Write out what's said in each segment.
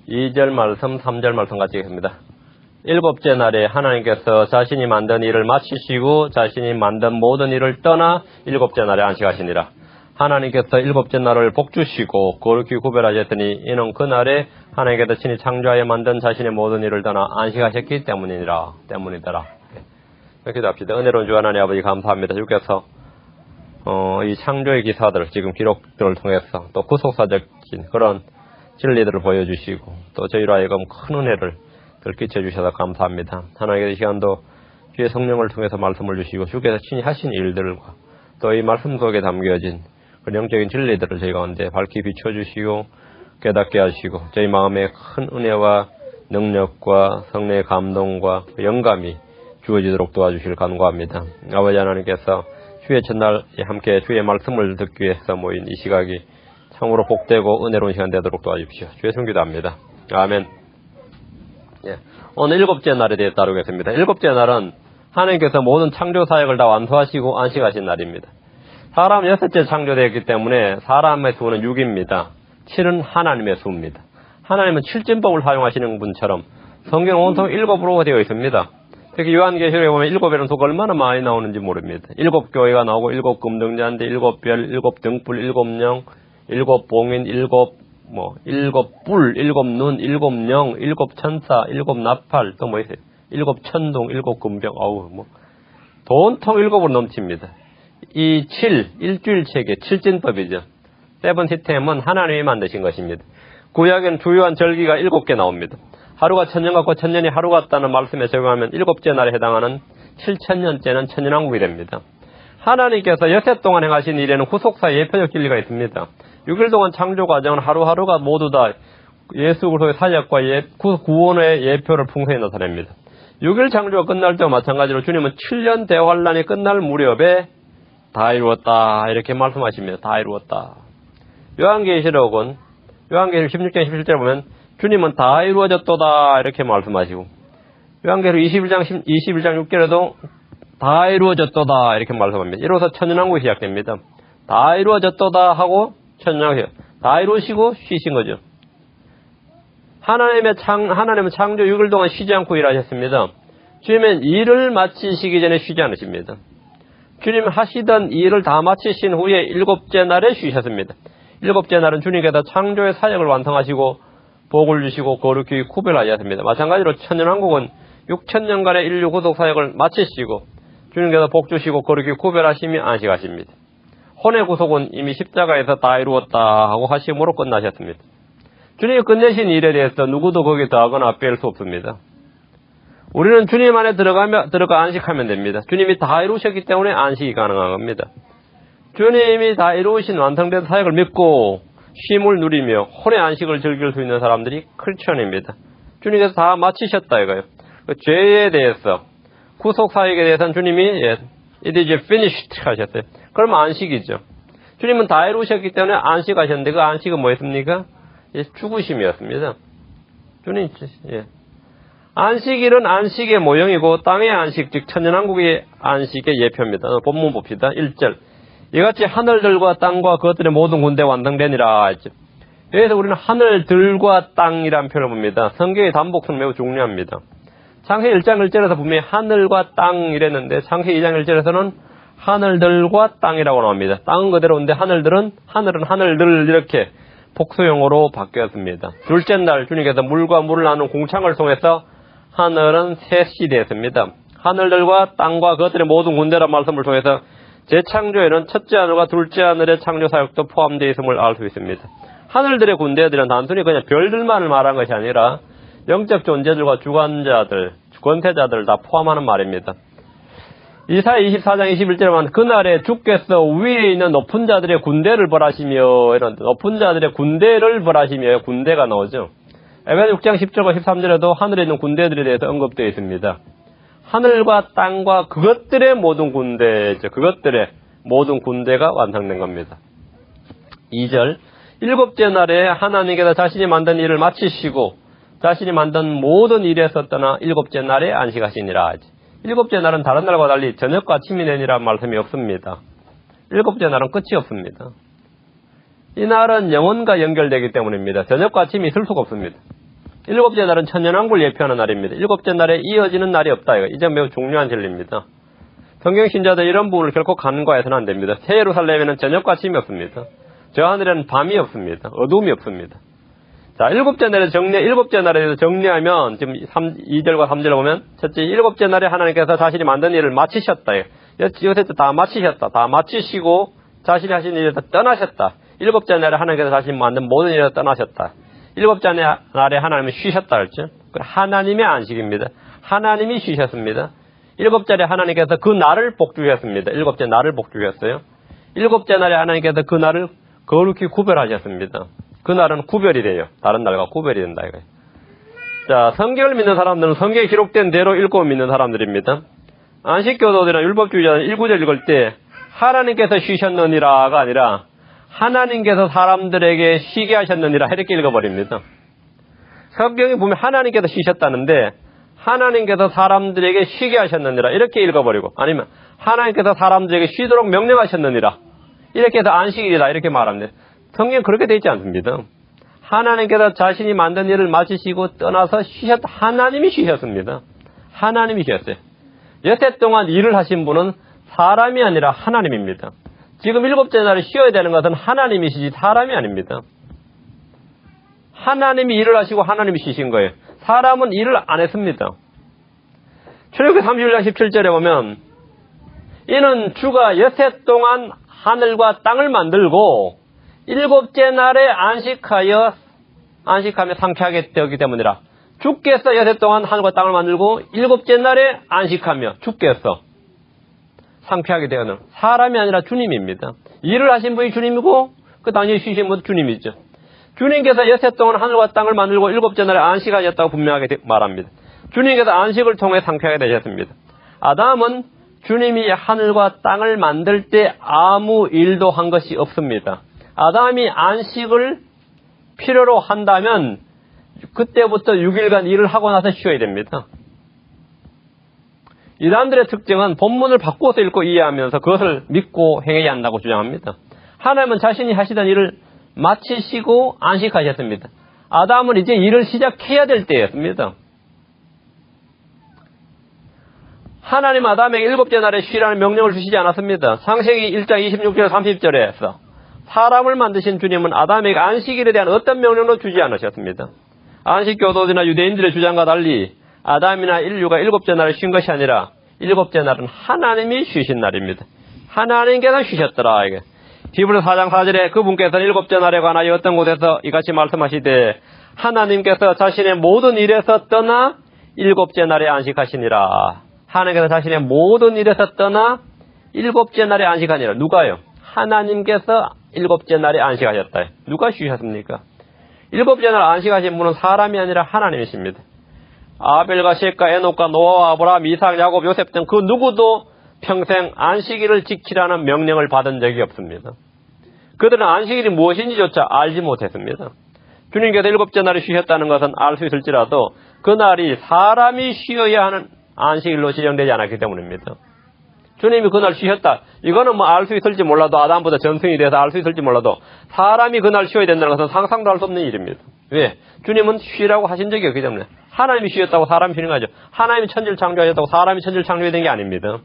2절 말씀, 3절 말씀 같이 읽습니다. 일곱째 날에 하나님께서 자신이 만든 일을 마치시고 자신이 만든 모든 일을 떠나 일곱째 날에 안식하시니라. 하나님께서 일곱째 날을 복주시고 거룩히 구별하셨더니 이는 그 날에 하나님께서 친히 창조하여 만든 자신의 모든 일을 떠나 안식하셨기 때문이더라. 이렇게 합시다. 은혜로운 주 하나님 아버지 감사합니다. 주께서 이 창조의 기사들, 지금 기록들을 통해서 또 구속사적인 그런 진리들을 보여주시고 또 저희로 하여금 큰 은혜를 끼쳐주셔서 감사합니다. 하나님께서 이 시간도 주의 성령을 통해서 말씀을 주시고 주께서 친히 하신 일들과 또 이 말씀 속에 담겨진 그 영적인 진리들을 저희 가운데 밝히 비춰주시고 깨닫게 하시고 저희 마음에 큰 은혜와 능력과 성령의 감동과 영감이 주어지도록 도와주실 간구합니다. 아버지 하나님께서 주의 첫날 함께 주의 말씀을 듣기 위해서 모인 이 시각이 참으로 복되고 은혜로운 시간 되도록 도와주십시오. 주의 성기도합니다. 아멘. 오늘 일곱째 날에 대해 다루겠습니다. 일곱째 날은 하나님께서 모든 창조 사역을 다 완수하시고 안식하신 날입니다. 사람 여섯째 창조되었기 때문에 사람의 수는 6입니다. 7은 하나님의 수입니다. 하나님은 7진법을 사용하시는 분처럼 성경 온통 7으로 되어 있습니다. 특히 요한계시록에 보면 7이라는 수가 얼마나 많이 나오는지 모릅니다. 7교회가 나오고 7금등잔대, 7별, 7등불, 7령, 7봉인, 7뿔, 7눈, 7령, 7천사, 7나팔, 또 뭐 있어요? 7천둥, 7금병, 돈통 7으로 넘칩니다. 이 7, 일주일 체계, 7진법이죠. 세븐 시스템은 하나님이 만드신 것입니다. 구약에는 주요한 절기가 7개 나옵니다. 하루가 천년 같고 천년이 하루 같다는 말씀에 적용하면 7째 날에 해당하는 7천년째는 천년왕국이 됩니다. 하나님께서 여세 동안 행하신 일에는 후속사 예표적 진리가 있습니다. 6일 동안 창조 과정은 하루하루가 모두 다 예수 그리스도의 사역과 구원의 예표를 풍성히 나타냅니다. 6일 창조가 끝날 때와 마찬가지로 주님은 7년 대환란이 끝날 무렵에 다 이루었다 이렇게 말씀하십니다. 다 이루었다. 요한계시록은 요한계시록 16장 17절에 보면 주님은 다 이루어졌도다 이렇게 말씀하시고 요한계시록 21장 6절에도 다 이루어졌도다 이렇게 말씀합니다. 이로써 천년왕국이 시작됩니다. 다 이루어졌도다 하고 천년왕국이 다 이루시고 쉬신 거죠. 하나님은 창조 6일 동안 쉬지 않고 일하셨습니다. 주님은 일을 마치시기 전에 쉬지 않으십니다. 주님 하시던 일을 다 마치신 후에 7째 날에 쉬셨습니다. 7째 날은 주님께서 창조의 사역을 완성하시고 복을 주시고 거룩히 구별하셨습니다. 마찬가지로 천년왕국은 6천년간의 인류 구속 사역을 마치시고 주님께서 복 주시고 거룩히 구별하시며 안식하십니다. 혼의 구속은 이미 십자가에서 다 이루었다 하고 하심으로 끝나셨습니다. 주님이 끝내신 일에 대해서 누구도 거기에 더하거나 뺄 수 없습니다. 우리는 주님 안에 들어가 안식하면 됩니다. 주님이 다 이루셨기 때문에 안식이 가능한 겁니다. 주님이 다 이루신 완성된 사역을 믿고 쉼을 누리며 혼의 안식을 즐길 수 있는 사람들이 크리스천입니다. 주님께서 다 마치셨다 이거예요. 죄에 대해서 구속 사역에 대해서는 주님이 it is finished 하셨어요. 그러면 안식이죠. 주님은 다 이루셨기 때문에 안식하셨는데 그 안식은 뭐였습니까? 죽으심이었습니다. 주님 안식일은 안식의 모형이고 땅의 안식 즉 천년왕국의 안식의 예표입니다. 본문 봅시다. 1절 이같이 하늘들과 땅과 그것들의 모든 군대 완성되니라 했죠. 여기서 우리는 하늘들과 땅이라는 표현을 봅니다. 성경의 단복수는 매우 중요합니다. 창세기 1장 1절에서 분명히 하늘과 땅 이랬는데 창세기 2장 1절에서는 하늘들과 땅이라고 나옵니다. 땅은 그대로인데 하늘은 하늘들 이렇게 복수용어로 바뀌었습니다. 둘째 날 주님께서 물과 물을 나누는 공창을 통해서 하늘은 셋이 되었습니다. 하늘들과 땅과 그것들의 모든 군대란 말씀을 통해서 재창조에는 첫째 하늘과 둘째 하늘의 창조 사역도 포함되어 있음을 알 수 있습니다. 하늘들의 군대들은 단순히 그냥 별들만을 말한 것이 아니라 영적 존재들과 주관자들, 권세자들 다 포함하는 말입니다. 이사야 24장 21절에 보면 그날에 주께서 위에 있는 높은 자들의 군대를 벌하시며 이런 높은 자들의 군대를 벌하시며 군대가 나오죠. 에베소 6장 10절과 13절에도 하늘에 있는 군대들에 대해서 언급되어 있습니다. 하늘과 땅과 그것들의 모든 군대죠. 그것들의 모든 군대가 완성된 겁니다. 2절 7째 날에 하나님께서 자신이 만든 일을 마치시고 자신이 만든 모든 일에서 떠나 7째 날에 안식하시니라. 7째 날은 다른 날과 달리 저녁과 아침이 되니라는 말씀이 없습니다. 7째 날은 끝이 없습니다. 이 날은 영혼과 연결되기 때문입니다. 저녁과 아침이 있을 수가 없습니다. 일곱째 날은 천년왕국을 예표하는 날입니다. 일곱째 날에 이어지는 날이 없다. 이제 매우 중요한 진리입니다. 성경 신자들 이런 부분을 결코 간과해서는 안 됩니다. 새 예루살렘에는 저녁과 아침이 없습니다. 저 하늘에는 밤이 없습니다. 어둠이 없습니다. 자, 일곱째 날에 대해서 정리하면, 지금 2절과 3절을 보면, 첫째, 일곱째 날에 하나님께서 자신이 만든 일을 마치셨다. 요새 다 마치셨다. 다 마치시고, 자신이 하신 일에서 떠나셨다. 일곱째 날에 하나님께서 자신이 만든 모든 일에서 떠나셨다. 일곱째 날에 하나님은 쉬셨다. 그랬죠? 하나님의 안식입니다. 하나님이 쉬셨습니다. 일곱째 날에 하나님께서 그 날을 복주셨습니다. 일곱째 날을 복주셨어요. 일곱째 날에 하나님께서 그 날을 거룩히 구별하셨습니다. 그 날은 구별이 돼요. 다른 날과 구별이 된다. 이거예요. 자, 성경을 믿는 사람들은 성경에 기록된 대로 읽고 믿는 사람들입니다. 안식교도들이나 율법주의자는 1구절 읽을 때 하나님께서 쉬셨느니라가 아니라 하나님께서 사람들에게 쉬게 하셨느니라 이렇게 읽어버립니다. 성경에 보면 하나님께서 쉬셨다는데 하나님께서 사람들에게 쉬게 하셨느니라 이렇게 읽어버리고, 아니면 하나님께서 사람들에게 쉬도록 명령하셨느니라 이렇게 해서 안식일이다 이렇게 말합니다. 성경은 그렇게 되어 있지 않습니다. 하나님께서 자신이 만든 일을 마치시고 떠나서 쉬셨다. 하나님이 쉬셨습니다. 하나님이 쉬었어요. 여태 동안 일을 하신 분은 사람이 아니라 하나님입니다. 지금 일곱째 날에 쉬어야 되는 것은 하나님이시지 사람이 아닙니다. 하나님이 일을 하시고 하나님이 쉬신 거예요. 사람은 일을 안 했습니다. 출애굽기 31장 17절에 보면 이는 주가 여태 동안 하늘과 땅을 만들고 일곱째 날에 안식하며 상쾌하게 되었기 때문이라. 주께서 여태 동안 하늘과 땅을 만들고 일곱째 날에 안식하며 주께서 상쾌하게 되었는 사람이 아니라 주님입니다. 일을 하신 분이 주님이고 그 당시에 쉬신 분도 주님이죠. 주님께서 여태 동안 하늘과 땅을 만들고 일곱째 날에 안식하셨다고 분명하게 말합니다. 주님께서 안식을 통해 상쾌하게 되셨습니다. 아담은 주님이 하늘과 땅을 만들 때 아무 일도 한 것이 없습니다. 아담이 안식을 필요로 한다면 그때부터 6일간 일을 하고 나서 쉬어야 됩니다. 이단들의 특징은 본문을 바꿔서 읽고 이해하면서 그것을 믿고 행해야 한다고 주장합니다. 하나님은 자신이 하시던 일을 마치시고 안식하셨습니다. 아담은 이제 일을 시작해야 될 때였습니다. 하나님 아담에게 일곱째 날에 쉬라는 명령을 주시지 않았습니다. 창세기 1장 26절 30절에서 사람을 만드신 주님은 아담에게 안식일에 대한 어떤 명령도 주지 않으셨습니다. 안식교도들이나 유대인들의 주장과 달리 아담이나 인류가 일곱째 날을 쉰 것이 아니라 일곱째 날은 하나님이 쉬신 날입니다. 하나님께서 쉬셨더라. 이게 히브리 4장 4절에 그분께서는 일곱째 날에 관하여 어떤 곳에서 이같이 말씀하시되 하나님께서 자신의 모든 일에서 떠나 일곱째 날에 안식하시니라. 하나님께서 자신의 모든 일에서 떠나 일곱째 날에 안식하니라. 누가요? 하나님께서 일곱째 날에 안식하셨다. 누가 쉬셨습니까? 일곱째 날 안식하신 분은 사람이 아니라 하나님이십니다. 아벨과 셋과 에녹과 노아와 아브라함, 이삭, 야곱, 요셉 등 그 누구도 평생 안식일을 지키라는 명령을 받은 적이 없습니다. 그들은 안식일이 무엇인지조차 알지 못했습니다. 주님께서 일곱째 날에 쉬셨다는 것은 알 수 있을지라도 그날이 사람이 쉬어야 하는 안식일로 지정되지 않았기 때문입니다. 주님이 그날 쉬셨다. 이거는 뭐 알 수 있을지 몰라도 아담보다 전승이 돼서 알 수 있을지 몰라도 사람이 그날 쉬어야 된다는 것은 상상도 할 수 없는 일입니다. 왜? 주님은 쉬라고 하신 적이 없기 때문에. 하나님이 쉬었다고 사람이 쉬는 거죠. 하나님이 천지를 창조하셨다고 사람이 천지를 창조해야 되는 게 아닙니다.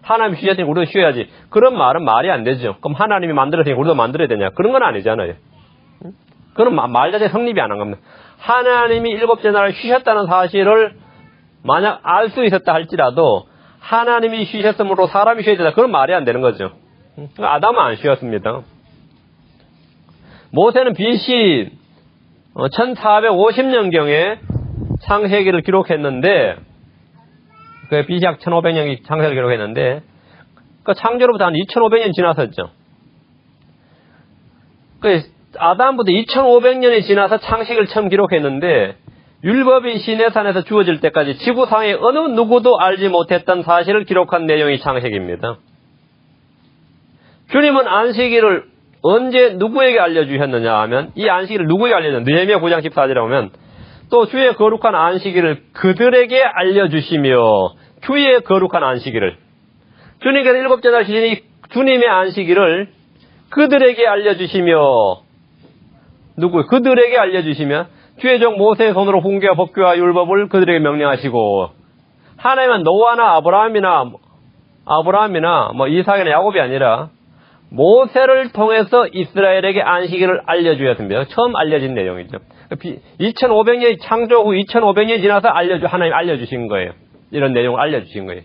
하나님이 쉬셨으니 우리도 쉬어야지. 그런 말은 말이 안 되죠. 그럼 하나님이 만들었으니 우리도 만들어야 되냐. 그런 건 아니잖아요. 그건 말 자체 성립이 안 한 겁니다. 하나님이 일곱째 날을 쉬셨다는 사실을 만약 알 수 있었다 할지라도 하나님이 쉬셨으므로 사람이 쉬어야 된다. 그건 말이 안 되는 거죠. 아담은 안 쉬었습니다. 모세는 BC 1450년경에 창세기를 기록했는데, 그 BC 약 1500년 창세기를 기록했는데, 그 창조로부터 한 2500년 지났었죠. 그 아담부터 2500년이 지나서 창세기를 처음 기록했는데, 율법이 시내산에서 주어질 때까지 지구상의 어느 누구도 알지 못했던 사실을 기록한 내용이 창세기입니다. 주님은 안식일을 언제 누구에게 알려주셨느냐 하면, 이 안식일을 누구에게 알려줬느냐, 느헤미야 9장 14절에 보면 또 주의 거룩한 안식일을 그들에게 알려주시며, 주의 거룩한 안식일을, 주님께서 일곱째 날 쉬시니 주님의 안식일을 그들에게 알려주시며, 그들에게 알려주시며 주의 종 모세의 손으로 훈계와 법규와 율법을 그들에게 명령하시고, 하나님은 노아나 아브라함이나 뭐 이삭이나 야곱이 아니라 모세를 통해서 이스라엘에게 안식일을 알려주었습니다. 처음 알려진 내용이죠. 2500년이 창조 후 2500년이 지나서 하나님 알려주신 거예요. 이런 내용을 알려주신 거예요.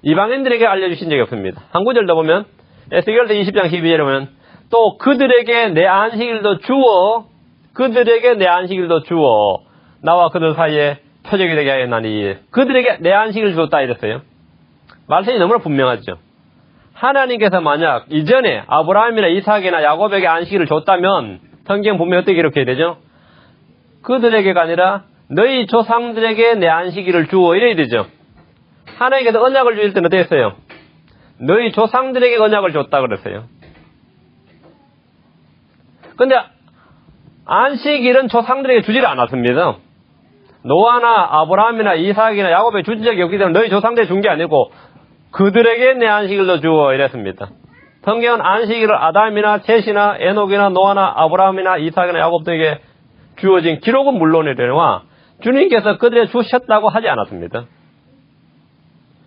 이방인들에게 알려주신 적이 없습니다. 한 구절 더 보면 에스겔서 20장 12절에 보면 또 그들에게 내 안식일도 주어 나와 그들 사이에 표적이 되게 하였나니 그들에게 내 안식일을 줬다 이랬어요. 말씀이 너무나 분명하죠. 하나님께서 만약 이전에 아브라함이나 이삭이나 야곱에게 안식일을 줬다면 성경 보면 어떻게 기록해야 되죠? 그들에게가 아니라 너희 조상들에게 내 안식일을 주어 이래야 되죠. 하나님께서 언약을 주실 때는 어땠어요? 너희 조상들에게 언약을 줬다 그랬어요. 근데 안식일은 조상들에게 주지를 않았습니다. 노아나 아브라함이나 이삭이나 야곱에 주신 적이 없기 때문에 너희 조상들에게 준 게 아니고 그들에게 내 안식일로 주어 이랬습니다. 성경은 안식일을 아담이나 셋이나 에녹이나 노아나 아브라함이나 이삭이나 야곱 등에게 주어진 기록은 물론이되와 주님께서 그들에게 주셨다고 하지 않았습니다.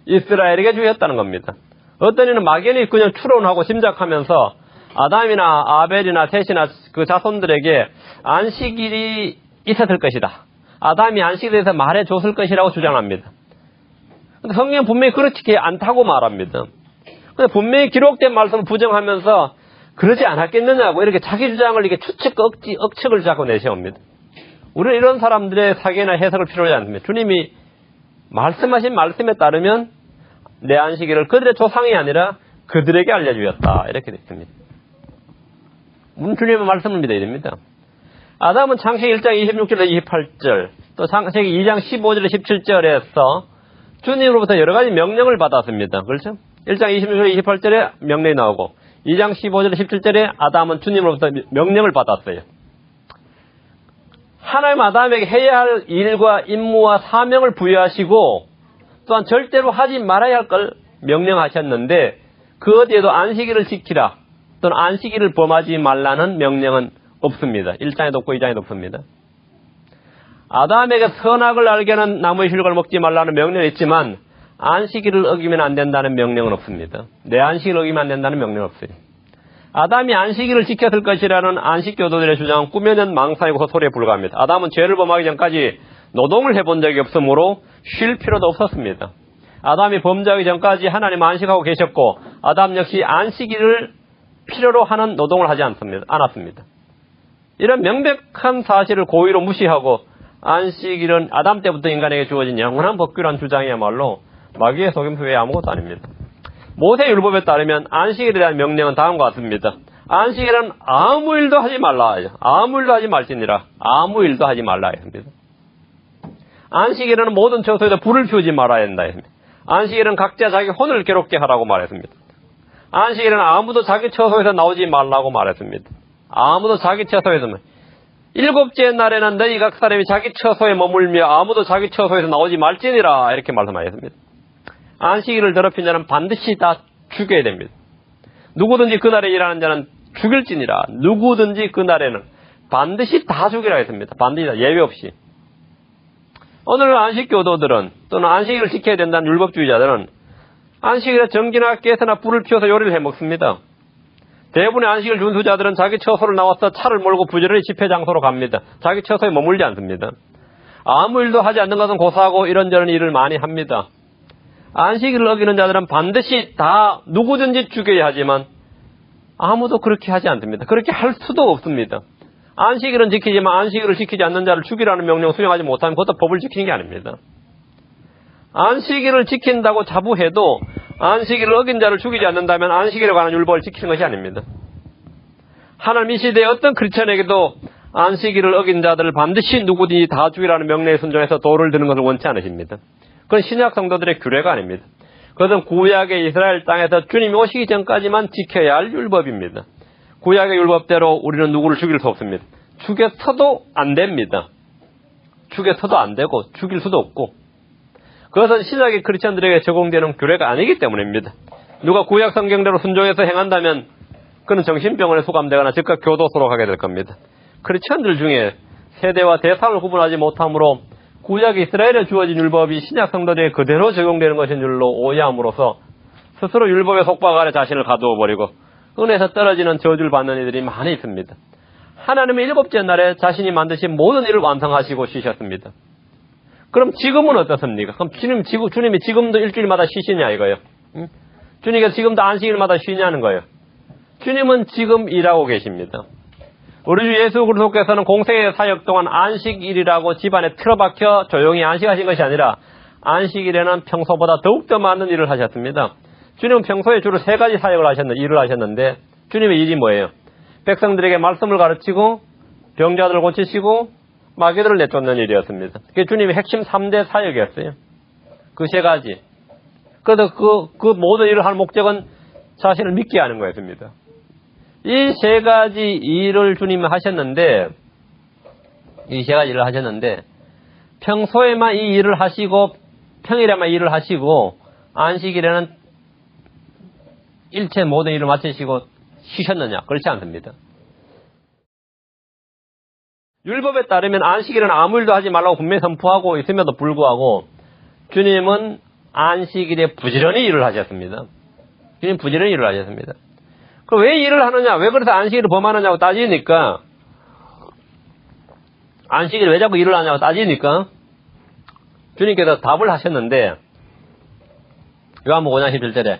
이스라엘에게 주셨다는 겁니다. 어떤 이는 막연히 그냥 추론하고 짐작하면서 아담이나 아벨이나 셋이나 그 자손들에게 안식일이 있었을 것이다. 아담이 안식일에 대해서 말해줬을 것이라고 주장합니다. 근데 성경은 분명히 그렇지 않다고 말합니다. 근데 분명히 기록된 말씀을 부정하면서 그러지 않았겠느냐고 이렇게 자기 주장을 이렇게 억측을 자꾸 내세웁니다. 우리는 이런 사람들의 사계나 해석을 필요하지 않습니다. 주님이 말씀하신 말씀에 따르면 내 안식일을 그들의 조상이 아니라 그들에게 알려주었다. 이렇게 되어 있습니다. 우리는 주님의 말씀을 믿어야 됩니다. 아담은 창세기 1장 26절에서 28절, 또 창세기 2장 15절에서 17절에서 주님으로부터 여러 가지 명령을 받았습니다. 그렇죠? 1장 26절에 28절에 명령이 나오고 2장 15절에 17절에 아담은 주님으로부터 명령을 받았어요. 하나님 아담에게 해야 할 일과 임무와 사명을 부여하시고 또한 절대로 하지 말아야 할 걸 명령하셨는데 그 어디에도 안식일을 지키라 또는 안식일을 범하지 말라는 명령은 없습니다. 1장에도 없고 2장에도 없습니다. 아담에게 선악을 알게 하는 나무의 실과를 먹지 말라는 명령이 있지만 안식일을 어기면 안 된다는 명령은 없습니다. 내 안식일을 어기면 안 된다는 명령은 없어요. 아담이 안식일을 지켰을 것이라는 안식교도들의 주장은 꾸며낸 망상이고 헛소리에 불과합니다. 아담은 죄를 범하기 전까지 노동을 해본 적이 없으므로 쉴 필요도 없었습니다. 아담이 범죄하기 전까지 하나님 안식하고 계셨고 아담 역시 안식일을 필요로 하는 노동을 하지 않았습니다. 이런 명백한 사실을 고의로 무시하고 안식일은 아담 때부터 인간에게 주어진 영원한 법규란 주장이야말로 마귀의 속임수 외에 아무것도 아닙니다. 모세 율법에 따르면 안식일에 대한 명령은 다음과 같습니다. 안식일은 아무 일도 하지 말라. 아무 일도 하지 말지니라. 아무 일도 하지 말라 했습니다. 안식일에는 모든 처소에서 불을 피우지 말아야 한다 했습니다. 안식일은 각자 자기 혼을 괴롭게 하라고 말했습니다. 안식일은 아무도 자기 처소에서 나오지 말라고 말했습니다. 아무도 자기 처소에서 일곱째 날에는 너희 각 사람이 자기 처소에 머물며 아무도 자기 처소에서 나오지 말지니라 이렇게 말씀하셨습니다. 안식일을 더럽힌 자는 반드시 다 죽여야 됩니다. 누구든지 그날에 일하는 자는 죽일지니라. 누구든지 그날에는 반드시 다 죽이라 했습니다. 반드시 다 예외 없이. 오늘 안식교도들은 또는 안식일을 지켜야 된다는 율법주의자들은 안식일에 전기나 가스나 불을 피워서 요리를 해먹습니다. 대부분의 안식일 준수자들은 자기 처소를 나와서 차를 몰고 부지런히 집회 장소로 갑니다. 자기 처소에 머물지 않습니다. 아무 일도 하지 않는 것은 고사하고 이런저런 일을 많이 합니다. 안식일을 어기는 자들은 반드시 다 누구든지 죽여야 하지만 아무도 그렇게 하지 않습니다. 그렇게 할 수도 없습니다. 안식일은 지키지만 안식일을 지키지 않는 자를 죽이라는 명령을 수행하지 못하면 그것도 법을 지키는 게 아닙니다. 안식일을 지킨다고 자부해도 안식일을 어긴 자를 죽이지 않는다면 안식일에 관한 율법을 지키는 것이 아닙니다. 하나님 이 시대의 어떤 크리스천에게도 안식일을 어긴 자들을 반드시 누구든지 다 죽이라는 명령에 순종해서 도를 드는 것을 원치 않으십니다. 그건 신약 성도들의 규례가 아닙니다. 그것은 구약의 이스라엘 땅에서 주님이 오시기 전까지만 지켜야 할 율법입니다. 구약의 율법대로 우리는 누구를 죽일 수 없습니다. 죽여서도 안 됩니다. 죽여서도 안 되고 죽일 수도 없고 그것은 신약의 크리스천들에게 적용되는 규례가 아니기 때문입니다. 누가 구약 성경대로 순종해서 행한다면 그는 정신병원에 수감되거나 즉각 교도소로 가게 될 겁니다. 크리스천들 중에 세대와 대상을 구분하지 못하므로 구약 이스라엘에 주어진 율법이 신약 성도들에게 그대로 적용되는 것인 줄로 오해함으로써 스스로 율법의 속박 아래 자신을 가두어버리고 은혜에서 떨어지는 저주를 받는 이들이 많이 있습니다. 하나님은 일곱째 날에 자신이 만드신 모든 일을 완성하시고 쉬셨습니다. 그럼 지금은 어떻습니까? 그럼 주님이 지금도 일주일마다 쉬시냐 이거예요. 응? 주님께서 지금도 안식일마다 쉬냐는 거예요. 주님은 지금 일하고 계십니다. 우리 주 예수 그리스도께서는 공생의 사역 동안 안식일이라고 집안에 틀어박혀 조용히 안식하신 것이 아니라 안식일에는 평소보다 더욱더 많은 일을 하셨습니다. 주님은 평소에 주로 세 가지 일을 하셨는데 주님의 일이 뭐예요? 백성들에게 말씀을 가르치고 병자들을 고치시고 마귀들을 내쫓는 일이었습니다. 그게 주님의 핵심 3대 사역이었어요. 그 세 가지. 그래도 그 모든 일을 할 목적은 자신을 믿게 하는 거였습니다. 이 세 가지 일을 주님이 하셨는데, 평소에만 이 일을 하시고, 평일에만 일을 하시고, 안식일에는 일체 모든 일을 마치시고 쉬셨느냐? 그렇지 않습니다. 율법에 따르면 안식일은 아무 일도 하지 말라고 분명히 선포하고 있음에도 불구하고, 주님은 안식일에 부지런히 일을 하셨습니다. 주님 부지런히 일을 하셨습니다. 그럼 왜 일을 하느냐? 왜 그래서 안식일을 범하느냐고 따지니까, 안식일에 왜 자꾸 일을 하냐고 따지니까, 주님께서 답을 하셨는데, 요한복음 5장 17절에,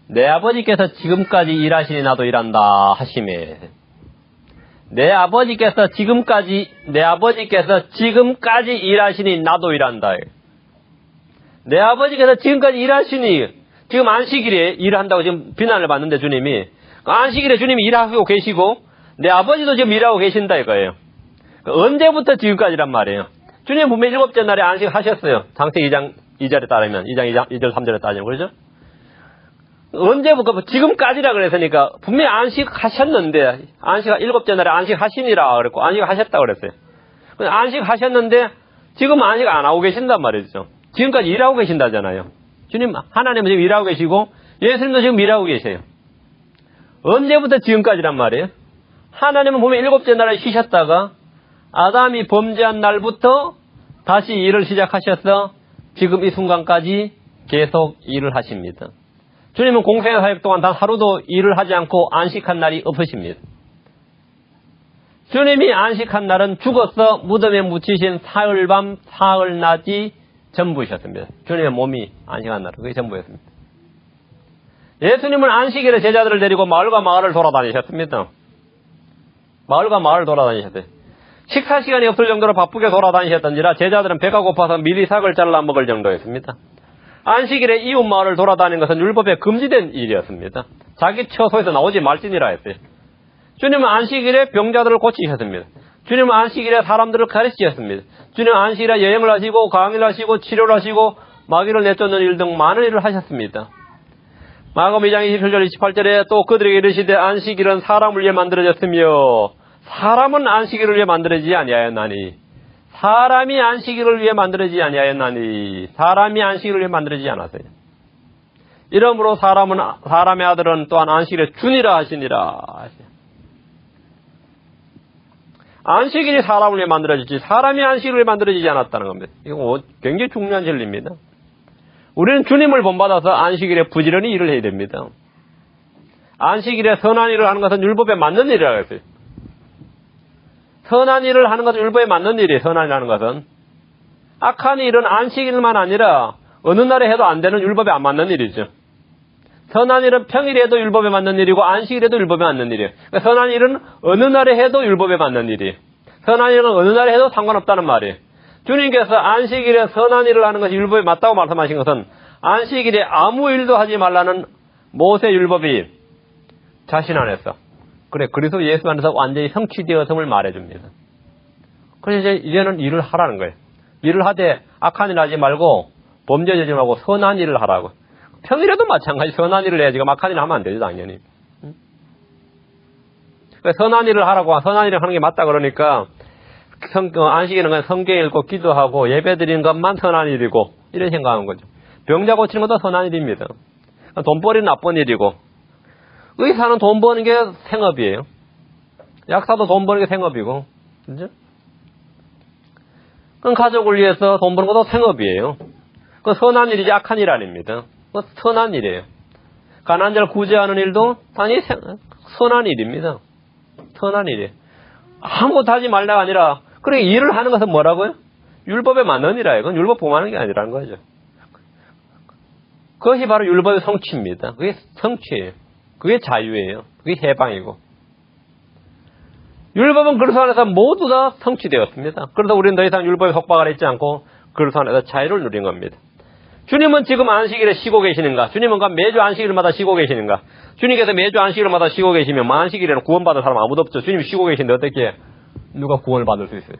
내 아버지께서 지금까지 일하시니 나도 일한다 하시매. 내 아버지께서 지금까지 일하시니 나도 일한다. 내 아버지께서 지금까지 일하시니, 지금 안식일에 일한다고 지금 비난을 받는데 주님이, 안식일에 주님이 일하고 계시고 내 아버지도 지금 일하고 계신다 이거예요. 언제부터 지금까지란 말이에요. 주님 분명히 일곱째 날에 안식하셨어요. 창세기 2장 2절에 따르면 2절 3절에 따르면 그러죠. 언제부터 지금까지라 그랬으니까 분명히 안식하셨는데 일곱째 날에 안식하시니라 그랬고 안식하셨다 그랬어요. 안식하셨는데 지금 안식 안 하고 계신단 말이죠. 지금까지 일하고 계신다잖아요. 주님, 하나님은 지금 일하고 계시고, 예수님도 지금 일하고 계세요. 언제부터 지금까지란 말이에요? 하나님은 보면 일곱째 날에 쉬셨다가, 아담이 범죄한 날부터 다시 일을 시작하셔서, 지금 이 순간까지 계속 일을 하십니다. 주님은 공생의 사역 동안 단 하루도 일을 하지 않고 안식한 날이 없으십니다. 주님이 안식한 날은 죽어서 무덤에 묻히신 사흘밤, 사흘낮이 전부이셨습니다. 주님의 몸이 안식한 날은 그게 전부였습니다. 예수님은 안식일에 제자들을 데리고 마을과 마을을 돌아다니셨습니다. 마을과 마을을 돌아다니셨어요. 식사 시간이 없을 정도로 바쁘게 돌아다니셨던지라 제자들은 배가 고파서 미리 삭을 잘라 먹을 정도였습니다. 안식일에 이웃 마을을 돌아다니는 것은 율법에 금지된 일이었습니다. 자기 처소에서 나오지 말지니라 했어요. 주님은 안식일에 병자들을 고치셨습니다. 주님은 안식일에 사람들을 가르치셨습니다. 주님은 안식일에 여행을 하시고 강의를 하시고 치료를 하시고 마귀를 내쫓는 일 등 많은 일을 하셨습니다. 마가복음 2장 27절 28절에 또 그들에게 이르시되 안식일은 사람을 위해 만들어졌으며 사람은 안식일을 위해 만들어지지 아니하였나니 사람이 안식일을 위해 만들어지지 아니하였나니 사람이 안식일을 위해 만들어지지 않았어요. 이러므로 사람의 아들은 또한 안식일에 주니라 하시니라. 안식일이 사람을 위해 만들어졌지 사람이 안식일을 위해 만들어지지 않았다는 겁니다. 이거 굉장히 중요한 진리입니다. 우리는 주님을 본받아서 안식일에 부지런히 일을 해야 됩니다. 안식일에 선한 일을 하는 것은 율법에 맞는 일이라고 했어요. 선한 일을 하는 것은 율법에 맞는 일이에요. 선한 일을 하는 것은. 악한 일은 안식일만 아니라 어느 날에 해도 안 되는 율법에 안 맞는 일이죠. 선한 일은 평일에도 율법에 맞는 일이고 안식일에도 율법에 맞는 일이에요. 그러니까 선한 일은 어느 날에 해도 율법에 맞는 일이에요. 선한 일은 어느 날에 해도 상관없다는 말이에요. 주님께서 안식일에 선한 일을 하는 것이 율법에 맞다고 말씀하신 것은 안식일에 아무 일도 하지 말라는 모세 율법이 자신 안에서 그래 그리스도 예수 안에서 완전히 성취되었음을 말해줍니다. 그래서 이제는 일을 하라는 거예요. 일을 하되 악한 일 하지 말고 범죄하지 말고 선한 일을 하라고. 평일에도 마찬가지 선한 일을 해야지 악한 일을 하면 안 되죠 당연히. 선한 일을 하라고 선한 일을 하는 게 맞다 그러니까 안식일은 그냥 성경 읽고 기도하고 예배 드리는 것만 선한 일이고 이런 생각하는 거죠. 병자 고치는 것도 선한 일입니다. 돈벌이는 나쁜 일이고 의사는 돈 버는 게 생업이에요. 약사도 돈 버는 게 생업이고 그죠? 그건 가족을 위해서 돈 버는 것도 생업이에요. 그건 선한 일이지 악한 일 아닙니다. 그건 선한 일이에요. 가난한 자를 구제하는 일도 당연히 선한 일입니다. 선한 일이에요. 아무것도 하지 말라가 아니라 그렇게 일을 하는 것은 뭐라고요? 율법에 맞는 일이에요. 그건 율법 범하는 게 아니라는 거죠. 그것이 바로 율법의 성취입니다. 그게 성취예요. 그게 자유예요. 그게 해방이고. 율법은 그리스도 안에서 모두 다 성취되었습니다. 그래서 우리는 더 이상 율법에 속박 아래 있지 않고 그리스도 안에서 자유를 누린 겁니다. 주님은 지금 안식일에 쉬고 계시는가? 주님은 매주 안식일마다 쉬고 계시는가? 주님께서 매주 안식일마다 쉬고 계시면 안식일에는 구원받을 사람 아무도 없죠. 주님이 쉬고 계신데 어떻게 누가 구원을 받을 수 있어요?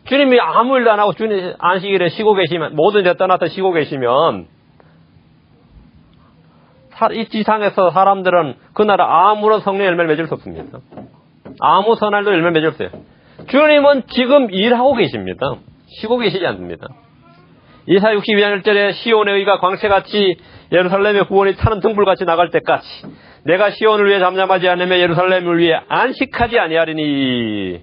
주님이 아무 일도 안 하고 주님 안식일에 쉬고 계시면 모든 데 떠나서 쉬고 계시면 이 지상에서 사람들은 그날 아무런 성령의 열매를 맺을 수 없습니다. 아무 선할도 열매를 맺을 수 없어요. 주님은 지금 일하고 계십니다. 쉬고 계시지 않습니다. 이사야 62장 1절에 시온의 의가 광채같이 예루살렘의 구원이 타는 등불같이 나갈 때까지 내가 시온을 위해 잠잠하지 않으며 예루살렘을 위해 안식하지 아니하리니.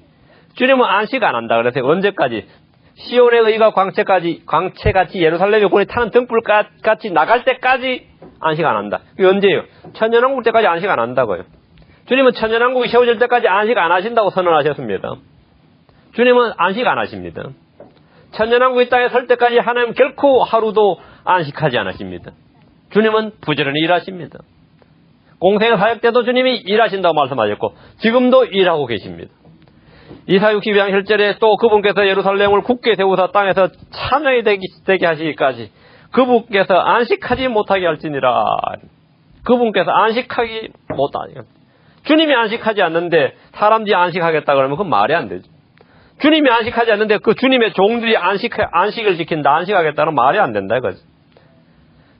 주님은 안식 안 한다. 그래서 언제까지? 시온의 의가 광채같이 예루살렘의 구원이 타는 등불같이 나갈 때까지 안식 안 한다. 그게 언제예요? 천년왕국 때까지 안식 안 한다고요. 주님은 천년왕국이 세워질 때까지 안식 안 하신다고 선언하셨습니다. 주님은 안식 안 하십니다. 천년왕국이 땅에 설 때까지 하나님 결코 하루도 안식하지 않으십니다. 주님은 부지런히 일하십니다. 공생의 사역 때도 주님이 일하신다고 말씀하셨고 지금도 일하고 계십니다. 이사야 62장 1절에 또 그분께서 예루살렘을 굳게 세우사 땅에서 찬양이 되게 하시기까지 그분께서 안식하지 못하게 할지니라. 그분께서 안식하기 못하게. 주님이 안식하지 않는데 사람들이 안식하겠다 그러면 그건 말이 안 되죠. 주님이 안식하지 않는데 그 주님의 종들이 안식을 지킨다, 안식하겠다는 말이 안 된다 이거죠.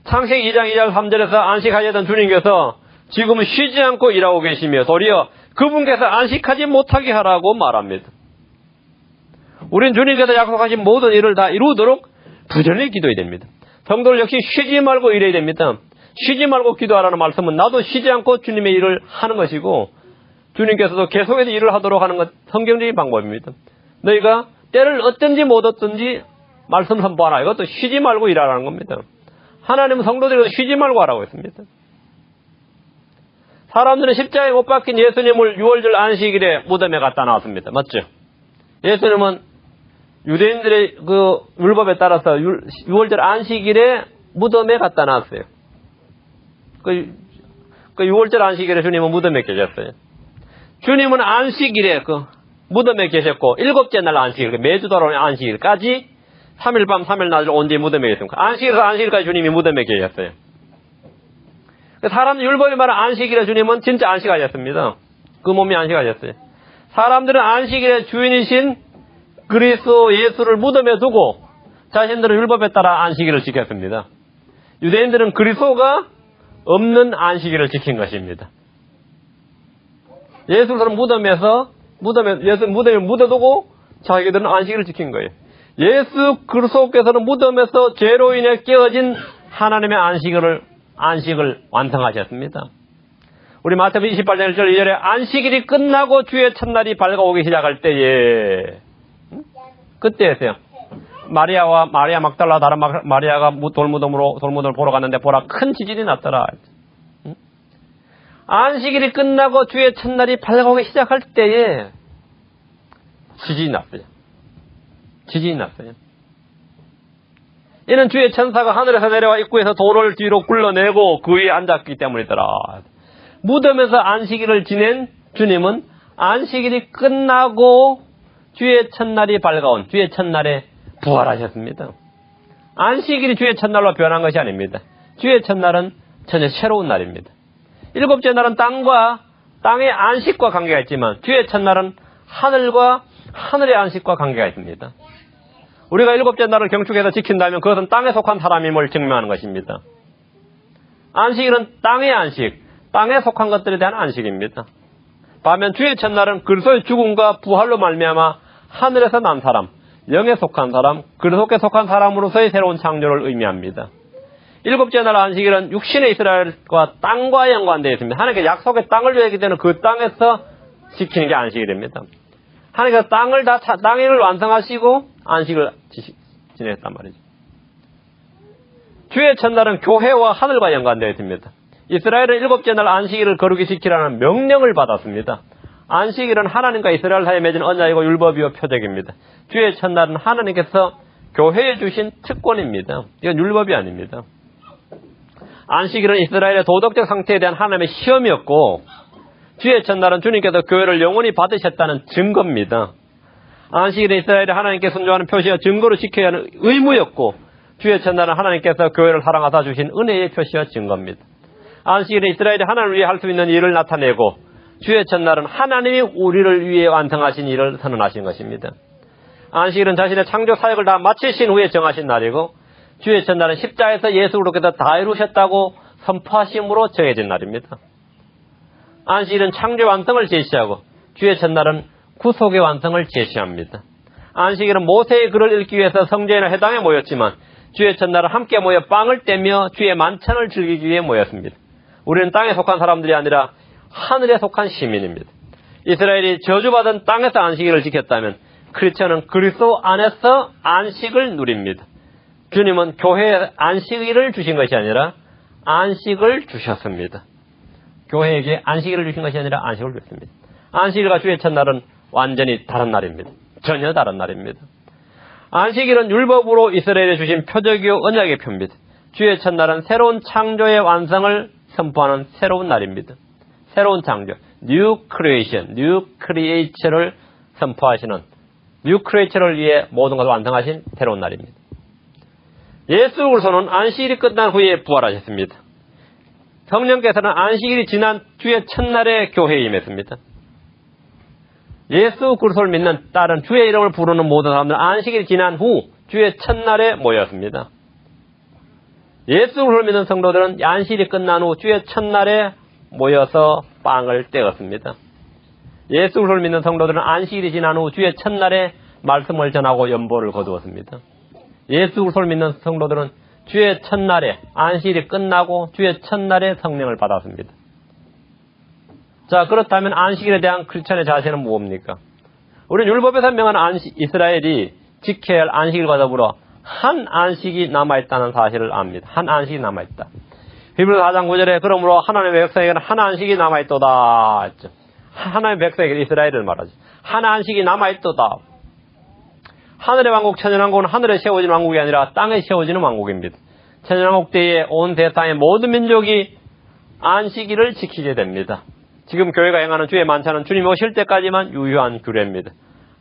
창세기 2장 2절 3절에서 안식하셨던 주님께서 지금은 쉬지 않고 일하고 계시며 도리어 그분께서 안식하지 못하게 하라고 말합니다. 우린 주님께서 약속하신 모든 일을 다 이루도록 부지런히 기도해야 됩니다. 성도들 역시 쉬지 말고 일해야 됩니다. 쉬지 말고 기도하라는 말씀은 나도 쉬지 않고 주님의 일을 하는 것이고 주님께서도 계속해서 일을 하도록 하는 것 성경적인 방법입니다. 너희가 때를 얻든지 못 얻든지 말씀 선포하라. 이것도 쉬지 말고 일하라는 겁니다. 하나님은 성도들에게 쉬지 말고 하라고 했습니다. 사람들은 십자가에 못 박힌 예수님을 6월절 안식일에 무덤에 갖다 놨습니다. 맞죠? 예수님은 유대인들의 그 율법에 따라서 6월절 안식일에 무덤에 갖다 놨어요. 그 6월절 안식일에 주님은 무덤에 계셨어요. 주님은 안식일에 무덤에 계셨고 7째 날 안식일, 매주 돌아오는 안식일까지 3일 밤 3일 낮을 온 뒤에 무덤에 계셨습니다. 안식일에서 안식일까지 주님이 무덤에 계셨어요. 사람들 율법이 말하는 안식일에 주님은 진짜 안식하셨습니다. 그 몸이 안식하셨어요. 사람들은 안식일의 주인이신 그리스도 예수를 무덤에 두고 자신들은 율법에 따라 안식일을 지켰습니다. 유대인들은 그리스도가 없는 안식일을 지킨 것입니다. 예수를 무덤에 묻어두고 자기들은 안식일을 지킨 거예요. 예수 그리스도께서는 무덤에서 죄로 인해 깨어진 하나님의 안식을 완성하셨습니다. 우리 마태복음 28장 1절 2절에 안식일이 끝나고 주의 첫날이 밝아오기 시작할 때에 그때였어요. 마리아 막달라 다른 마리아가 돌무덤을 보러 갔는데 보라 큰 지진이 났더라. 안식일이 끝나고 주의 첫날이 밝아오기 시작할 때에 지진이 났어요. 이는 주의 천사가 하늘에서 내려와 입구에서 돌을 뒤로 굴러내고 그 위에 앉았기 때문이더라. 무덤에서 안식일을 지낸 주님은 안식일이 끝나고 주의 첫날이 밝아온 주의 첫날에 부활하셨습니다. 안식일이 주의 첫날로 변한 것이 아닙니다. 주의 첫날은 전혀 새로운 날입니다. 7째 날은 땅의 안식과 관계가 있지만 주의 첫날은 하늘과 하늘의 안식과 관계가 있습니다. 우리가 7째 날을 경축해서 지킨다면 그것은 땅에 속한 사람임을 증명하는 것입니다. 안식일은 땅의 안식, 땅에 속한 것들에 대한 안식입니다. 반면 주의 첫날은 그리스도의 죽음과 부활로 말미암아 하늘에서 난 사람, 영에 속한 사람, 그리스도께 속한 사람으로서의 새로운 창조를 의미합니다. 7째 날 안식일은 육신의 이스라엘과 땅과 연관되어 있습니다. 하나님께 약속의 땅을 주었기 때문에 그 땅에서 지키는 게 안식일입니다. 하나님께서 땅을 완성하시고 안식을 지냈단 말이죠. 주의 첫날은 교회와 하늘과 연관되어 있습니다. 이스라엘은 일곱째 날 안식일을 거룩히 지키라는 명령을 받았습니다. 안식일은 하나님과 이스라엘 사이에 맺은 언약이고 율법이요 표적입니다. 주의 첫날은 하나님께서 교회에 주신 특권입니다. 이건 율법이 아닙니다. 안식일은 이스라엘의 도덕적 상태에 대한 하나님의 시험이었고, 주의 첫날은 주님께서 교회를 영원히 받으셨다는 증거입니다. 안식일은 이스라엘이 하나님께 순종하는 표시와 증거로 지켜야 하는 의무였고, 주의 첫날은 하나님께서 교회를 사랑하사 주신 은혜의 표시와 증거입니다. 안식일은 이스라엘이 하나님을 위해 할 수 있는 일을 나타내고, 주의 첫날은 하나님이 우리를 위해 완성하신 일을 선언하신 것입니다. 안식일은 자신의 창조 사역을 다 마치신 후에 정하신 날이고, 주의 첫날은 십자가에서 예수 그리스도께서 다 이루셨다고 선포하심으로 정해진 날입니다. 안식일은 창조의 완성을 제시하고, 주의 첫날은 구속의 완성을 제시합니다. 안식일은 모세의 글을 읽기 위해서 성전이나 회당에 모였지만, 주의 첫날은 함께 모여 빵을 떼며 주의 만찬을 즐기기 위해 모였습니다. 우리는 땅에 속한 사람들이 아니라 하늘에 속한 시민입니다. 이스라엘이 저주받은 땅에서 안식일을 지켰다면 크리스천은 그리스도 안에서 안식을 누립니다. 주님은 교회에 안식일을 주신 것이 아니라 안식을 주셨습니다. 교회에게 안식일을 주신 것이 아니라 안식을 줬습니다. 안식일과 주의 첫날은 완전히 다른 날입니다. 전혀 다른 날입니다. 안식일은 율법으로 이스라엘에 주신 표적이요 언약의 표입니다. 주의 첫날은 새로운 창조의 완성을 선포하는 새로운 날입니다. 새로운 창조, New Creation, New Creation을 선포하시는, New Creation을 위해 모든 것을 완성하신 새로운 날입니다. 예수 그리스도는 안식일이 끝난 후에 부활하셨습니다. 성령께서는 안식일이 지난 주의 첫날에 교회에 임했습니다. 예수 그리스도를 믿는 딸은 주의 이름을 부르는 모든 사람들은 안식일이 지난 후 주의 첫날에 모였습니다. 예수 그리스도를 믿는 성도들은 안식일이 끝난 후 주의 첫날에 모여서 빵을 떼었습니다. 예수 그리스도를 믿는 성도들은 안식일이 지난 후 주의 첫날에 말씀을 전하고 연보를 거두었습니다. 예수 그리스도를 믿는 성도들은 주의 첫날에 안식일이 끝나고 주의 첫날에 성령을 받았습니다. 자, 그렇다면 안식일에 대한 크리스천의 자세는 무엇입니까? 우리는 율법에 설명한 이스라엘이 지켜야 할 안식일과 더불어 한 안식이 남아있다는 사실을 압니다. 한 안식이 남아있다. 히브리서 4장 9절에 그러므로 하나님의 백성에게는 한 안식이 남아있도다 했죠. 하나님의 백성에게 이스라엘을 말하죠. 한 안식이 남아있도다. 하늘의 왕국 천연왕국은 하늘에 세워진 왕국이 아니라 땅에 세워지는 왕국입니다. 천연왕국 때에 온 세상의 모든 민족이 안식일을 지키게 됩니다. 지금 교회가 행하는 주의 만찬은 주님이 오실 때까지만 유효한 규례입니다.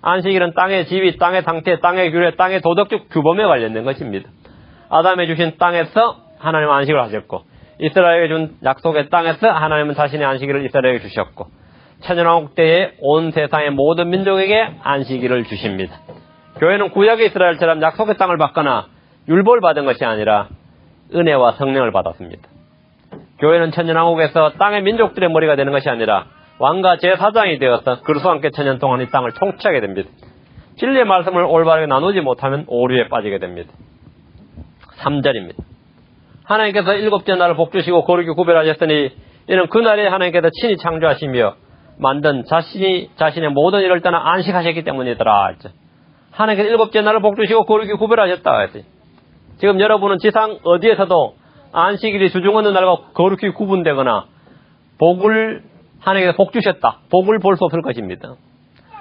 안식일은 땅의 지위, 땅의 상태, 땅의 규례, 땅의 도덕적 규범에 관련된 것입니다. 아담에 주신 땅에서 하나님은 안식을 하셨고, 이스라엘에게 준 약속의 땅에서 하나님은 자신의 안식일을 이스라엘에게 주셨고, 천연왕국 때에 온 세상의 모든 민족에게 안식일을 주십니다. 교회는 구약의 이스라엘처럼 약속의 땅을 받거나 율법을 받은 것이 아니라 은혜와 성령을 받았습니다. 교회는 천연왕국에서 땅의 민족들의 머리가 되는 것이 아니라 왕과 제사장이 되어서 그리스도와 함께 천년 동안 이 땅을 통치하게 됩니다. 진리의 말씀을 올바르게 나누지 못하면 오류에 빠지게 됩니다. 3절입니다. 하나님께서 일곱째 날을 복주시고 거룩히 구별하셨으니 이는 그날에 하나님께서 친히 창조하시며 만든 자신의 모든 일을 떠나 안식하셨기 때문이더라. 하나님께서 일곱째 날을 복주시고 거룩히 구별하셨다 했어요. 지금 여러분은 지상 어디에서도 안식일이 주중 어느 날과 거룩히 구분되거나 복을 하나님께서 복 주셨다, 복을 볼 수 없을 것입니다.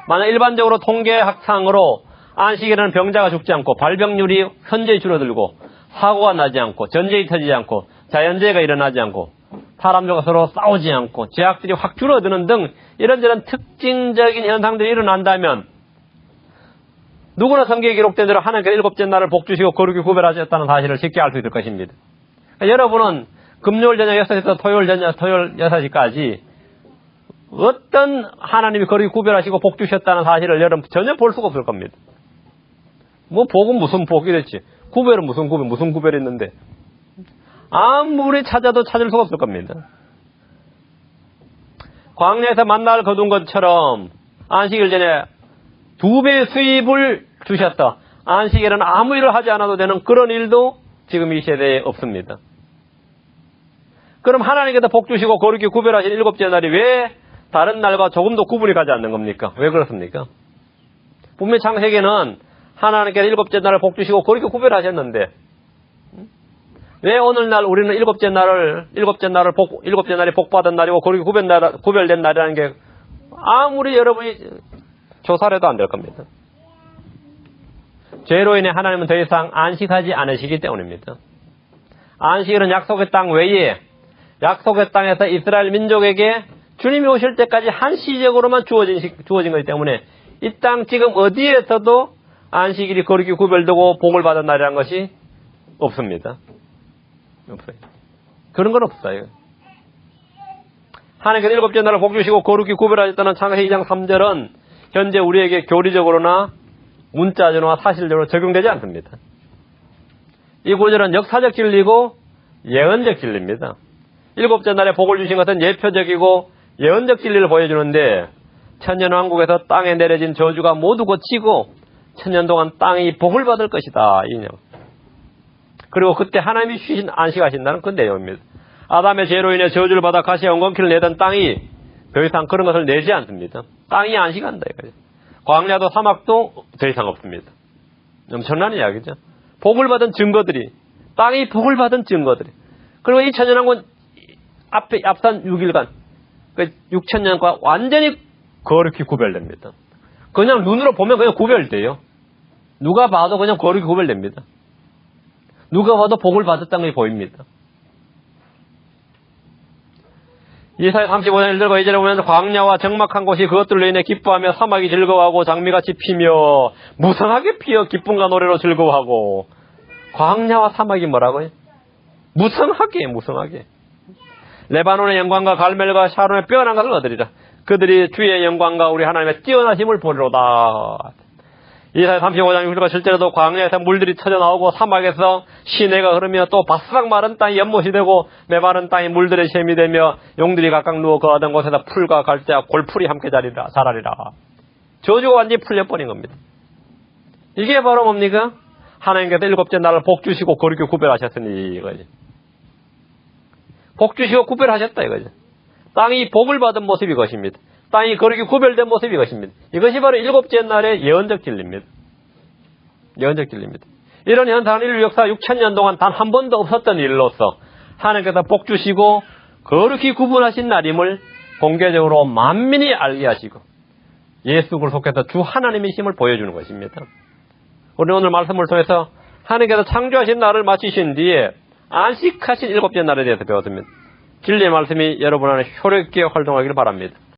만약 일반적으로 통계학상으로 안식일에는 병자가 죽지 않고 발병률이 현저히 줄어들고 사고가 나지 않고 전쟁이 터지지 않고 자연재해가 일어나지 않고 사람들과 서로 싸우지 않고 죄악들이 확 줄어드는 등 이런저런 특징적인 현상들이 일어난다면 누구나 성경에 기록된 대로 하나님께서 일곱째 날을 복주시고 거룩히 구별하셨다는 사실을 쉽게 알 수 있을 것입니다. 그러니까 여러분은 금요일 저녁 6시부터 토요일 저녁 토요일 6시까지 어떤 하나님이 거룩히 구별하시고 복주셨다는 사실을 여러분 전혀 볼 수가 없을 겁니다. 뭐 복은 무슨 복이랬지, 구별은 무슨 구별이 있는데 아무리 찾아도 찾을 수가 없을 겁니다. 광야에서 만나를 거둔 것처럼 안식일 전에 2배의 수입을 주셨다. 안식일은 아무 일을 하지 않아도 되는 그런 일도 지금 이 세대에 없습니다. 그럼 하나님께서 복 주시고 거룩히 구별하신 일곱째 날이 왜 다른 날과 조금도 구분이 가지 않는 겁니까? 왜 그렇습니까? 분명히 창세기는 하나님께서 일곱째 날을 복 주시고 그렇게 구별하셨는데 왜 오늘날 우리는 일곱째 날이 복 받은 날이고 그렇게 구별된 날이라는 게 아무리 여러분이 조사를 해도 안 될 겁니다. 죄로 인해 하나님은 더 이상 안식하지 않으시기 때문입니다. 안식일은 약속의 땅 외에 약속의 땅에서 이스라엘 민족에게 주님이 오실 때까지 한시적으로만 주어진 거기 때문에 이 땅 지금 어디에서도 안식일이 거룩히 구별되고 복을 받은 날이라는 것이 없습니다. 없어요. 그런 건 없어요. 하나님께서 일곱째 날을 복 주시고 거룩히 구별하셨다는 창세기 2장 3절은 현재 우리에게 교리적으로나 문자적으로나 사실적으로 적용되지 않습니다. 이 구절은 역사적 진리고 예언적 진리입니다. 일곱째 날에 복을 주신 것은 예표적이고 예언적 진리를 보여주는데 천년왕국에서 땅에 내려진 저주가 모두 고치고 천년 동안 땅이 복을 받을 것이다. 그리고 그때 하나님이 쉬신 안식하신다는 그 내용입니다. 아담의 죄로 인해 저주를 받아 가시와 엉겅퀴를 내던 땅이 더 이상 그런 것을 내지 않습니다. 땅이 안식한다. 광야도 사막도 더 이상 없습니다. 엄청난 이야기죠. 복을 받은 증거들이 땅이 복을 받은 증거들이 그리고 이 천년왕국은 앞선 6일간 6천년과 완전히 거룩히 구별됩니다. 그냥 눈으로 보면 그냥 구별돼요. 누가 봐도 그냥 거룩히 구별됩니다. 누가 봐도 복을 받았다는 게 보입니다. 이사야 35장 1절과 2절에 보면 광야와 적막한 곳이 그것들로 인해 기뻐하며 사막이 즐거워하고 장미같이 피며 무성하게 피어 기쁨과 노래로 즐거워하고 광야와 사막이 뭐라고요? 무성하게 레바논의 영광과 갈멜과 샤론의 빼어난 것을 얻으리라. 그들이 주의 영광과 우리 하나님의 뛰어나심을 보리로다. 이사야 35장 6절과 7절에도 광야에서 물들이 터져나오고 사막에서 시내가 흐르며 또 바스락 마른 땅이 연못이 되고 메마른 땅이 물들의 샘이 되며 용들이 각각 누워 거하던 곳에서 풀과 갈대와 골풀이 함께 자라리라. 저주가 완전히 풀려버린 겁니다. 이게 바로 뭡니까? 하나님께서 일곱째 날을 복 주시고 거룩히 구별하셨으니 이거지. 복 주시고 구별하셨다 이거죠. 땅이 복을 받은 모습이 이것입니다. 땅이 거룩히 구별된 모습이 이것입니다. 이것이 바로 일곱째 날의 예언적 진리입니다. 예언적 진리입니다. 이런 현상은 인류 역사 6천년 동안 단 한 번도 없었던 일로서 하나님께서 복 주시고 거룩히 구분하신 날임을 공개적으로 만민이 알게 하시고 예수 그리스도께서 주 하나님이심을 보여주는 것입니다. 우리는 오늘 말씀을 통해서 하나님께서 창조하신 날을 마치신 뒤에 안식하신 일곱째 날에 대해서 배웠습니다. 진리의 말씀이 여러분 안에 효력 있게 활동하기를 바랍니다.